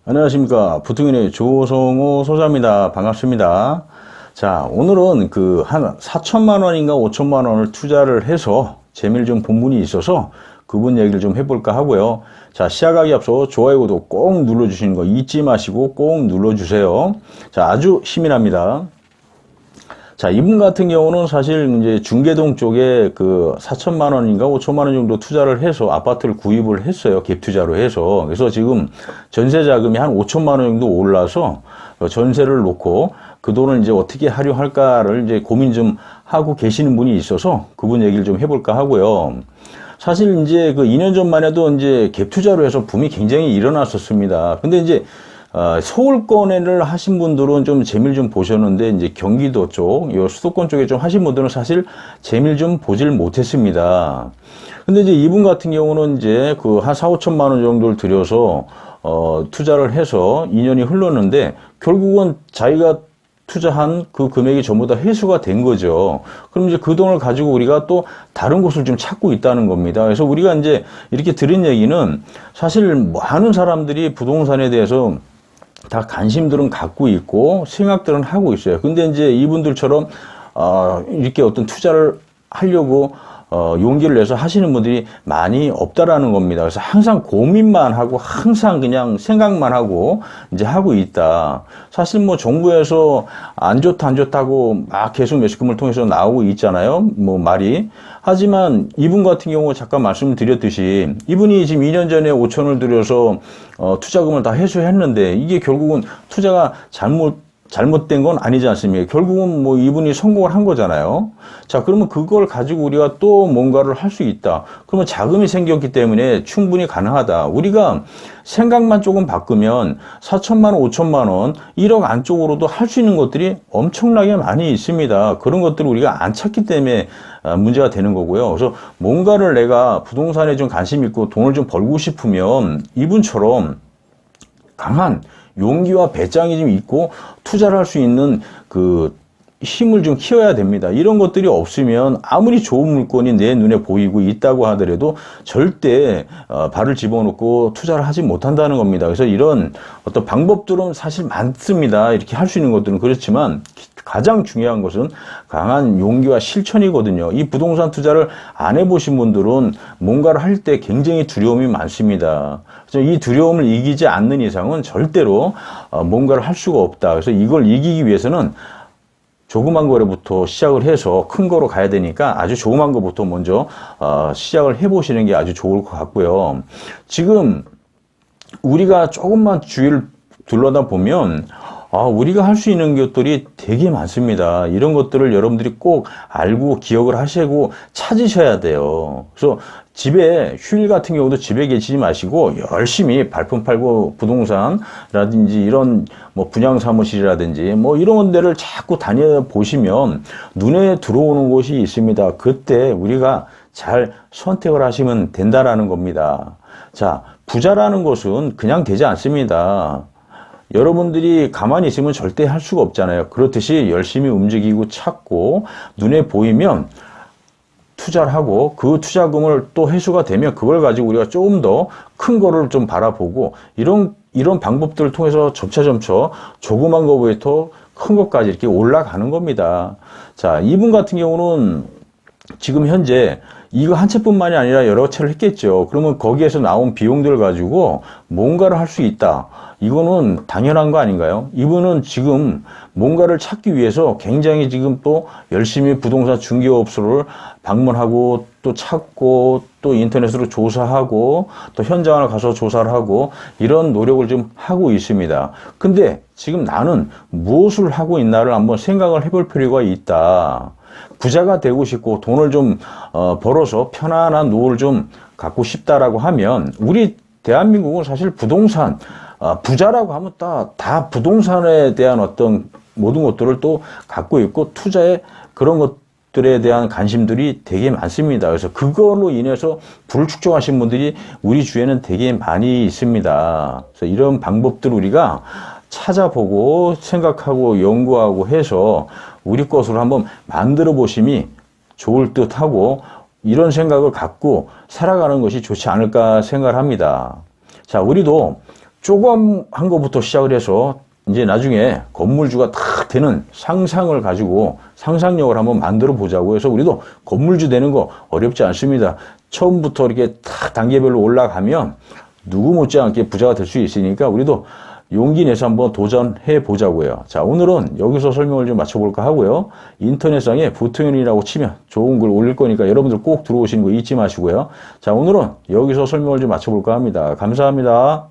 안녕하십니까. 부통인의 조성호 소장입니다. 반갑습니다. 자, 오늘은 한 4천만 원인가 5천만 원을 투자를 해서 재미를 좀 본 분이 있어서 그분 얘기를 좀 해볼까 하고요. 자, 시작하기 앞서 좋아요, 구독 꼭 눌러주시는 거 잊지 마시고 꼭 눌러주세요. 자, 아주 힘이 납니다. 자, 이분 같은 경우는 사실 이제 중계동 쪽에 4천만 원인가 5천만 원 정도 투자를 해서 아파트를 구입을 했어요. 갭 투자로 해서. 그래서 지금 전세 자금이 한 5천만 원 정도 올라서 전세를 놓고 그 돈을 이제 어떻게 활용할까를 이제 고민 좀 하고 계시는 분이 있어서 그분 얘기를 좀 해볼까 하고요. 사실 이제 2년 전만 해도 이제 갭 투자로 해서 붐이 굉장히 일어났었습니다. 근데 이제 서울권을 하신 분들은 좀 재미를 좀 보셨는데, 이제 경기도 쪽, 요 수도권 쪽에 좀 하신 분들은 사실 재미를 좀 보질 못했습니다. 근데 이제 이분 같은 경우는 이제 한 4, 5천만 원 정도를 들여서, 투자를 해서 2년이 흘렀는데, 결국은 자기가 투자한 그 금액이 전부 다 회수가 된 거죠. 그럼 이제 그 돈을 가지고 우리가 또 다른 곳을 좀 찾고 있다는 겁니다. 그래서 우리가 이제 이렇게 들은 얘기는 사실 많은 사람들이 부동산에 대해서 다 관심들은 갖고 있고 생각들은 하고 있어요. 근데 이제 이분들처럼 이렇게 어떤 투자를 하려고 용기를 내서 하시는 분들이 많이 없다라는 겁니다. 그래서 항상 고민만 하고 항상 그냥 생각만 하고 이제 하고 있다. 사실 뭐 정부에서 안 좋다고 막 계속 매스컴을 통해서 나오고 있잖아요. 뭐 말이. 하지만 이분 같은 경우 잠깐 말씀드렸듯이 이분이 지금 2년 전에 5천을 들여서 투자금을 다 회수했는데 이게 결국은 투자가 잘못된 건 아니지 않습니까? 결국은 뭐 이분이 성공을 한 거잖아요. 자, 그러면 그걸 가지고 우리가 또 뭔가를 할 수 있다. 그러면 자금이 생겼기 때문에 충분히 가능하다. 우리가 생각만 조금 바꾸면 4천만 원, 5천만 원, 1억 안쪽으로도 할 수 있는 것들이 엄청나게 많이 있습니다. 그런 것들을 우리가 안 찾기 때문에 문제가 되는 거고요. 그래서 뭔가를 내가 부동산에 좀 관심 있고 돈을 좀 벌고 싶으면 이분처럼 강한 용기와 배짱이 좀 있고 투자를 할 수 있는 힘을 좀 키워야 됩니다. 이런 것들이 없으면 아무리 좋은 물건이 내 눈에 보이고 있다고 하더라도 절대 발을 집어넣고 투자를 하지 못한다는 겁니다. 그래서 이런 어떤 방법들은 사실 많습니다. 이렇게 할 수 있는 것들은. 그렇지만 가장 중요한 것은 강한 용기와 실천이거든요. 이 부동산 투자를 안 해보신 분들은 뭔가를 할 때 굉장히 두려움이 많습니다. 그래서 이 두려움을 이기지 않는 이상은 절대로 뭔가를 할 수가 없다. 그래서 이걸 이기기 위해서는 조그만 거래부터 시작을 해서 큰 거로 가야 되니까 아주 조그만 거부터 먼저 시작을 해보시는 게 아주 좋을 것 같고요. 지금 우리가 조금만 주위를 둘러다 보면 우리가 할 수 있는 것들이 되게 많습니다. 이런 것들을 여러분들이 꼭 알고 기억을 하시고 찾으셔야 돼요. 그래서 집에 휴일 같은 경우도 집에 계시지 마시고 열심히 발품 팔고 부동산라든지 이런 뭐 분양사무실이라든지 뭐 이런 데를 자꾸 다녀보시면 눈에 들어오는 곳이 있습니다. 그때 우리가 잘 선택을 하시면 된다라는 겁니다. 자, 부자라는 것은 그냥 되지 않습니다. 여러분들이 가만히 있으면 절대 할 수가 없잖아요. 그렇듯이 열심히 움직이고 찾고 눈에 보이면 투자를 하고 그 투자금을 또 회수가 되면 그걸 가지고 우리가 조금 더 큰 거를 좀 바라보고 이런 방법들을 통해서 점차 조그만 거부터 큰 것까지 이렇게 올라가는 겁니다. 자, 이분 같은 경우는 지금 현재 이거 한 채뿐만이 아니라 여러 채를 했겠죠. 그러면 거기에서 나온 비용들을 가지고 뭔가를 할 수 있다. 이거는 당연한 거 아닌가요? 이분은 지금 뭔가를 찾기 위해서 굉장히 지금 또 열심히 부동산 중개업소를 방문하고 또 찾고 또 인터넷으로 조사하고 또 현장을 가서 조사를 하고 이런 노력을 좀 하고 있습니다. 근데 지금 나는 무엇을 하고 있나를 한번 생각을 해볼 필요가 있다. 부자가 되고 싶고 돈을 좀 벌어서 편안한 노후를 좀 갖고 싶다라고 하면 우리 대한민국은 사실 부동산 부자라고 하면 다 부동산에 대한 어떤 모든 것들을 또 갖고 있고 투자에 그런 것들에 대한 관심들이 되게 많습니다. 그래서 그걸로 인해서 불축적하신 분들이 우리 주위에는 되게 많이 있습니다. 그래서 이런 방법들 우리가 찾아보고 생각하고 연구하고 해서 우리 것으로 한번 만들어 보심이 좋을 듯하고 이런 생각을 갖고 살아가는 것이 좋지 않을까 생각을 합니다. 자, 우리도 조금 한 것부터 시작을 해서 이제 나중에 건물주가 탁 되는 상상을 가지고 상상력을 한번 만들어 보자고 해서 우리도 건물주 되는 거 어렵지 않습니다. 처음부터 이렇게 탁 단계별로 올라가면 누구 못지않게 부자가 될 수 있으니까 우리도 용기 내서 한번 도전해 보자고요. 자, 오늘은 여기서 설명을 좀 마쳐볼까 하고요. 인터넷상에 부토연이라고 치면 좋은 글 올릴 거니까 여러분들 꼭 들어오시는 거 잊지 마시고요. 자, 오늘은 여기서 설명을 좀 마쳐볼까 합니다. 감사합니다.